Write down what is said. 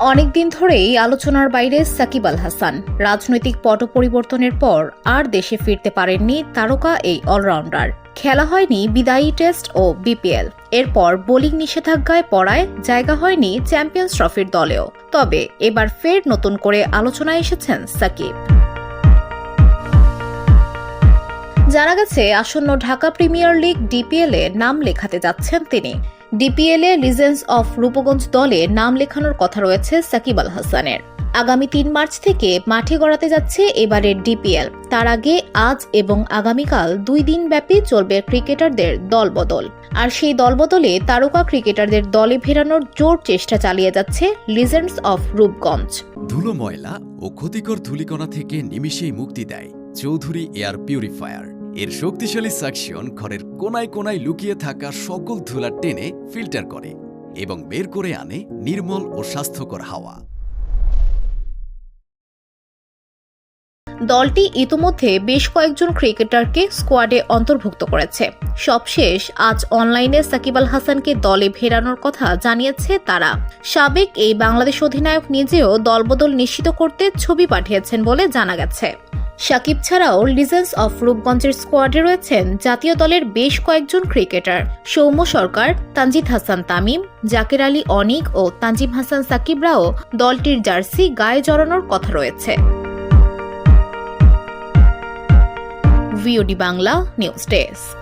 অনেকদিন ধরেই আলোচনার বাইরে সাকিব আল হাসান। রাজনৈতিক পট পরিবর্তনের পর আর দেশে ফিরতে পারেননি তারকা এই অলরাউন্ডার। খেলা হয়নি বিদায়ী টেস্ট ও বিপিএল। এরপর বোলিং নিষেধাজ্ঞায় পড়ায় জায়গা হয়নি চ্যাম্পিয়ন্স ট্রফির দলেও। তবে এবার ফের নতুন করে আলোচনায় এসেছেন সাকিব। জানা গেছে আসন্ন ঢাকা প্রিমিয়ার লিগ ডিপিএল এ নাম লেখাতে যাচ্ছেন তিনি। DPL A legends of Rupganj দলে নাম লেখানোর কথা রয়েছে সাকিব আল হাসানের। আগামী ৩ মার্চ থেকে মাঠে গড়াতে যাচ্ছে এবারের ডিপিএল। তার আগে আজ এবং আগামীকাল ২ দিন ব্যাপী চলবে ক্রিকেটারদের দলবদল। আর সেই দলবদলে তারকা ক্রিকেটারদের দলে ফেরানোর জোর চেষ্টা চালিয়ে যাচ্ছে লিজেন্ডস অফ রূপগঞ্জ। ধুলো ময়লা ও ক্ষতিকর ধূলিকণা থেকে নিমিষেই মুক্তি দেয় চৌধুরী এয়ার পিউরিফায়ার। এর শক্তিশালী সাকশন ঘরের কোনায় কোনায় লুকিয়ে থাকা সকল ধুলা টেনে ফিল্টার করে এবং বের করে আনে নির্মল ও স্বাস্থ্যকর হাওয়া। দলটি ইতোমধ্যে বেশ কয়েকজন ক্রিকেটারকে স্কোয়াডে অন্তর্ভুক্ত করেছে। সবশেষ আজ অনলাইনে সাকিব আল হাসানকে দলে ফেরানোর কথা জানিয়েছে তারা। সাবেক এই বাংলাদেশ অধিনায়ক নিজেও দলবদল নিশ্চিত করতে ছবি পাঠিয়েছেন বলে জানা গেছে। সাকিব ছাড়াও লিজেন্ডস অফ রূপগঞ্জের স্কোয়াডে রয়েছেন জাতীয় দলের বেশ কয়েকজন ক্রিকেটার। সৌম্য সরকার, তানজিদ হাসান তামিম, জাকের আলী অনিক ও তানজিম হাসান সাকিবরাও দলটির জার্সি গায়ে জড়ানোর কথা রয়েছে। VOD Bangla news desk.